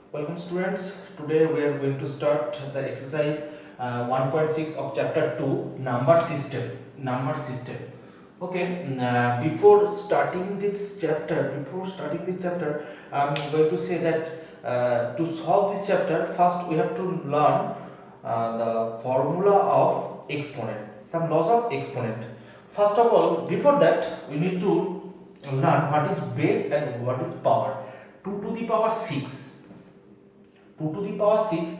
Welcome students. Today we are going to start the exercise 1.6 of chapter 2 number system. Okay, before starting this chapter, I'm going to say that to solve this chapter, first we have to learn the formula of exponent, some laws of exponent. First of all, before that, we need to learn what is base and what is power. 2 to the power 6. 2 to the power 6,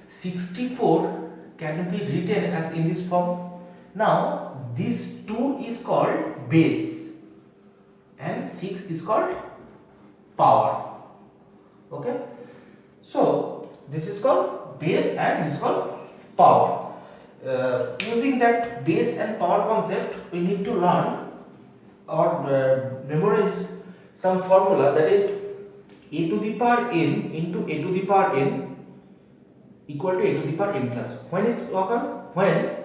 64 can be written as in this form. Now this 2 is called base and 6 is called power. Okay, so this is called base and this is called power. Using that base and power concept, we need to learn or memorize some formula, that is a to the power n into a to the power n equal to a to the power n plus. When it occurs? When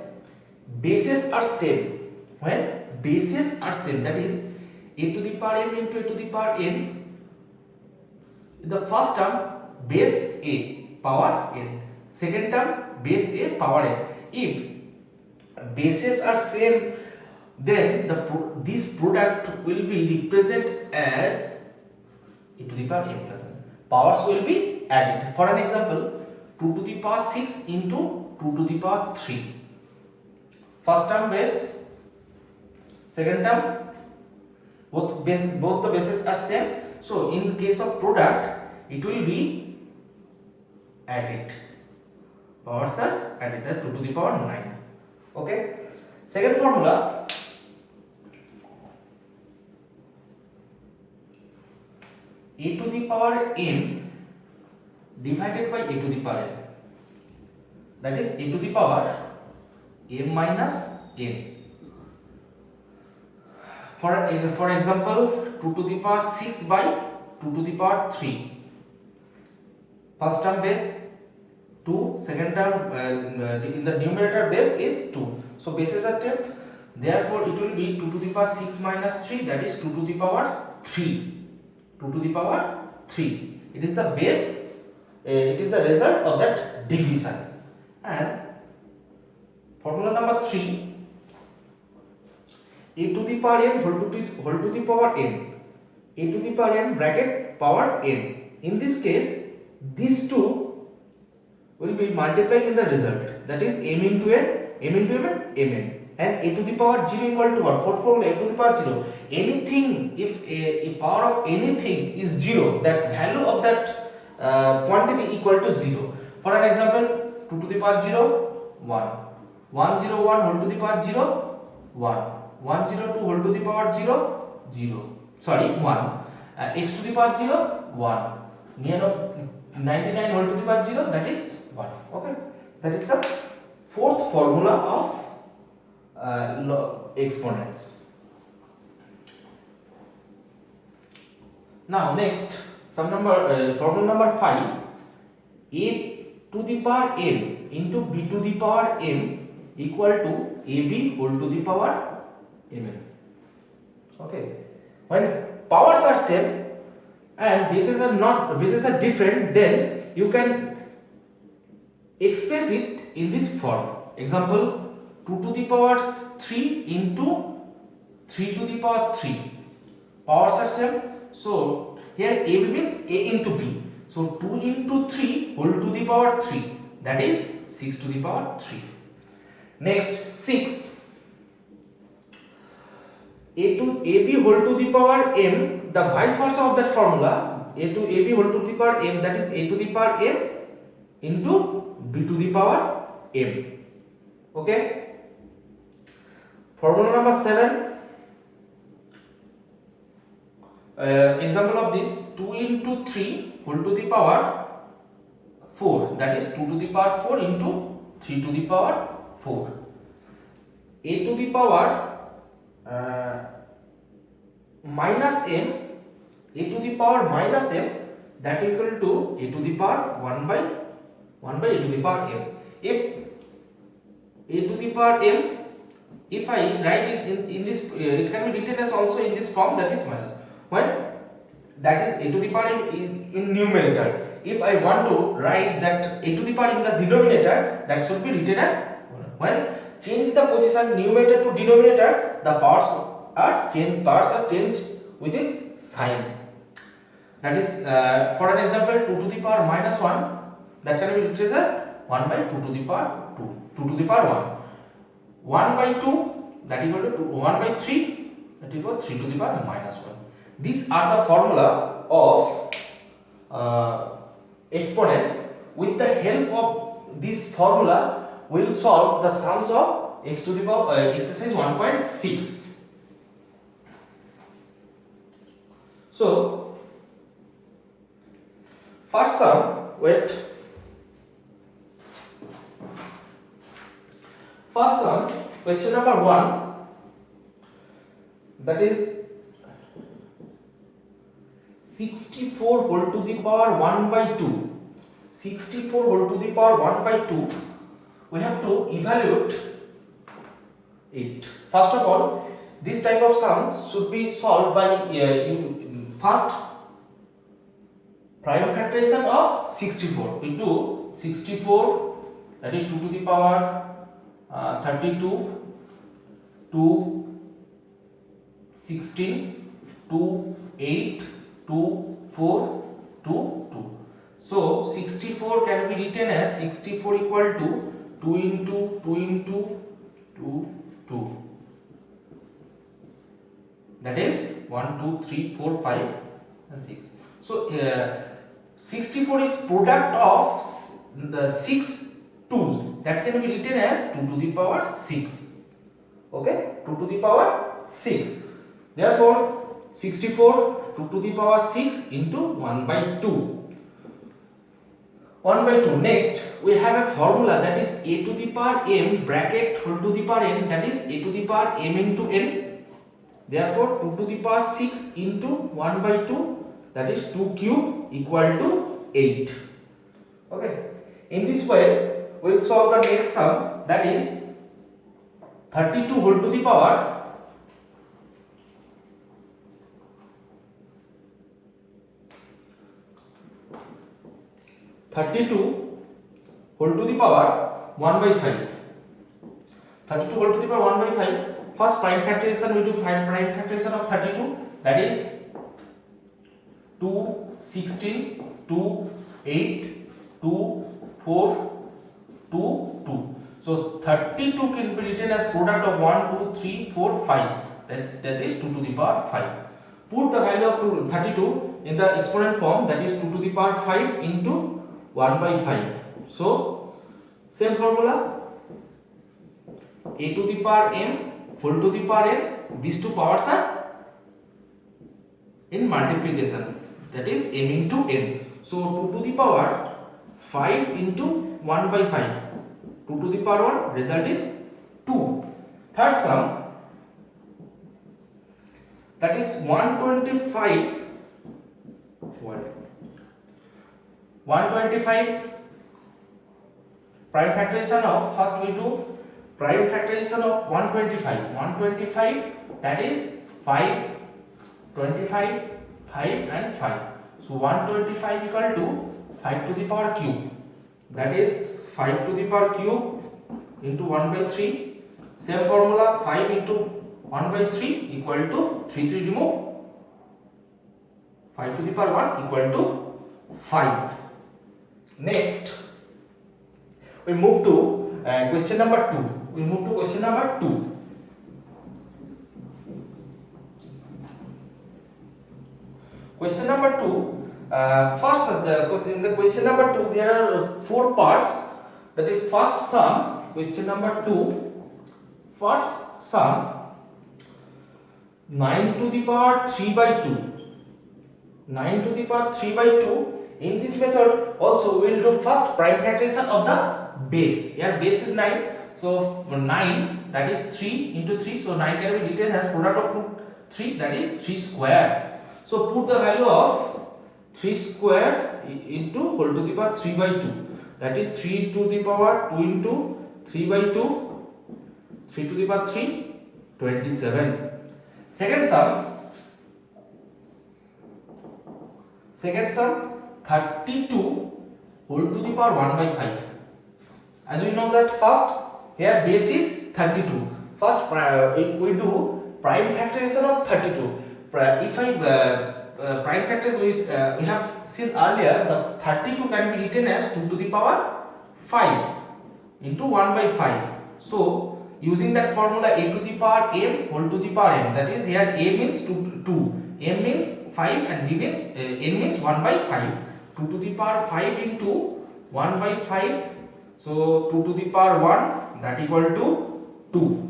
bases are same. When bases are same, that is a to the power m into a to the power n. The first term base a power n, second term base a power n. If bases are same, then this product will be represented as e to the power n plus n. Powers will be added. For an example, 2 to the power 6 into 2 to the power 3. First term base, second term both the bases are same. So in case of product, it will be added. Powers are added at 2 to the power 9. Okay. Second formula, a to the power n divided by a to the power n, that is a to the power m minus n. For example, 2 to the power 6 by 2 to the power 3. First term base 2, second term in the numerator base is 2. So bases are kept. Therefore, it will be 2 to the power 6 minus 3, that is 2 to the power 3. 2 to the power 3. It is the base, it is the result of that division. And formula number 3, a to the power n whole to the power n, a to the power n bracket power n. In this case, these two will be multiplied in the result, that is m into n, mn. And a to the power 0 equal to what? Fourth formula, a to the power 0. Anything, if a power of anything is 0, that value of that quantity equal to 0. For an example, 2 to the power 0, 1. 101 whole to the power 0, 1. 102 whole to the power 0, 0. Sorry, 1. X to the power 0, 1. 99 whole to the power 0, that is 1. Okay, that is the fourth formula of exponents. Now next, problem number 5, a to the power n into b to the power m equal to ab whole to the power mn. Okay, when powers are same and bases are different, then you can express it in this form. Example, 2 to the power 3 into 3 to the power 3. Powers are same. So here a means a into b. So 2 into 3 whole to the power 3, that is 6 to the power 3. Next, 6. A to ab whole to the power m, the vice versa of that formula, a to ab whole to the power m, that is a to the power m into b to the power m. Okay. Formula number 7. Example of this, 2 into 3 whole to the power 4, that is 2 to the power 4 into 3 to the power 4. A to the power minus m, a to the power minus m, that equal to a to the power 1 by a to the power m. If a to the power m, if I write it in this, it can be written as also in this form, that is minus. When that is a to the power m is in numerator. If I want to write that a to the power in the denominator, that should be written as, when change the position numerator to denominator, the parts are changed with its sign. That is, for an example, 2 to the power minus 1, that can be written as 1 by 2 to the power 2, 2 to the power 1. 1 by 2, that is equal to 1 by 3, that is equal to 3 to the power minus 1. These are the formula of exponents. With the help of this formula, we will solve the sums of x to the power exercise 1.6. So first sum, question number 1, that is 64 whole to the power 1 by 2. 64 whole to the power 1 by 2. We have to evaluate it. First of all, this type of sum should be solved by first prime factorization of 64. We do 64, that is 2 to the power 32 to 16 to 8 to 4 to 2. So 64 can be written as 64 equal to 2 into 2 into 2 2. That is 1 2 3 4 5 and 6. So 64 is product of the 6 2's, that can be written as 2 to the power 6. Okay, 2 to the power 6. Therefore 64 2 to the power 6 into 1 by 2. 1 by 2. Next, we have a formula, that is a to the power m bracket whole to the power n, that is a to the power m into n. Therefore 2 to the power 6 into 1 by 2, that is 2 cube equal to 8. Okay. In this way, we will solve the next sum, that is 32 whole to the power 32 whole to the power 1 by 5. 32 whole to the power 1 by 5. First prime factorization, we do find prime factorization of 32, that is 2, 16, 2, 8, 2, 4, 2, 2. So 32 can be written as product of 1, 2, 3, 4, 5. That is 2 to the power 5. Put the value of 32 in the exponent form, that is 2 to the power 5 into 1 by 5. So same formula, a to the power m whole to the power n, these two powers are in multiplication, that is m into n. So 2 to the power 5 into 1 by 5, 2 to the power 1, result is 2. Third sum, that is 125 prime factorization of, first we do prime factorization of 125, that is 5, 25, 5 and 5. So 125 equal to 5 to the power cube, that is 5 to the power cube into 1 by 3. Same formula, 5 into 1 by 3 equal to 3 remove, 5 to the power 1 equal to 5. Next, we move to question number 2. We move to question number 2. Question number 2. In the question number 2, there are 4 parts. That is first sum, question number 2. First sum, 9 to the power 3 by 2. 9 to the power 3 by 2. In this method also we will do first prime factorization of the base. Here base is 9. So 9, that is 3 into 3. So 9 can be written as product of 2 3's, that is 3 square. So put the value of 3 square into whole to the power 3 by 2. That is 3 to the power 2 into 3 by 2. 3 to the power 3, 27. Second sum, Second sum, 32 whole to the power 1 by 5. As we know that first here base is 32. First we do prime factorization of 32. If I prime factors we have seen earlier, the 32 can be written as 2 to the power 5 into 1 by 5. So using that formula, a to the power m whole to the power m, that is here a means 2, m means 5 and b means n means 1 by 5. 2 to the power 5 into 1 by 5, so 2 to the power 1, that equal to 2.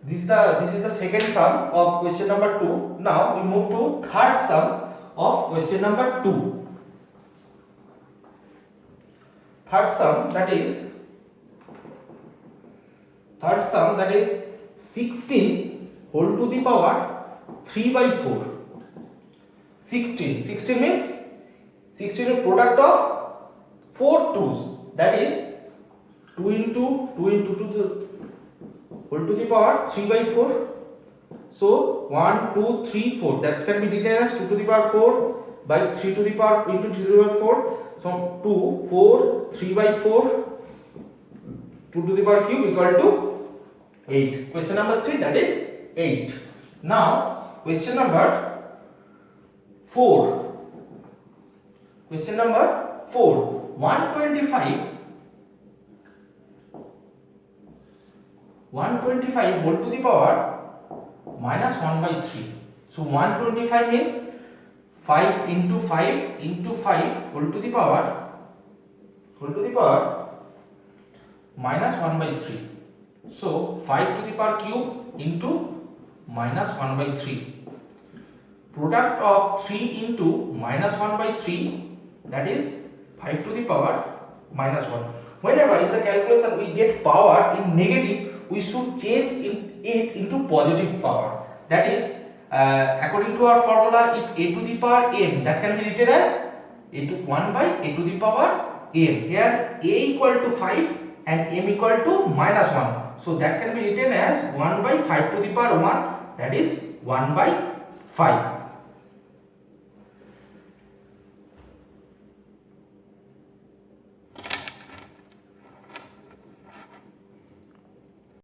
This is the second sum of question number 2. Now we move to third sum of question number 2. Third sum, that is 16 whole to the power 3 by 4. 16 means 16 is product of 4 2's, that is 2 into 2 to the whole to the power 3 by 4. So 1 2 3 4, that can be written as 2 to the power 4 by 3 to the power into 3 to the power 4. So 2 4 3 by 4, 2 to the power cube equal to 8. Question number 3, that is 8. Now question number 4. Question number 4, 125 whole to the power minus 1 by 3. So 125 means 5 into 5 into 5 whole to the power minus 1 by 3. So 5 to the power cube into minus 1 by 3. Product of 3 into minus 1 by 3, that is 5 to the power minus 1. Whenever in the calculation we get power in negative, we should change it into positive power. That is according to our formula, if a to the power m, that can be written as a to 1 by a to the power m. Here a equal to 5 and m equal to minus 1. So that can be written as 1 by 5 to the power 1, that is 1 by 5.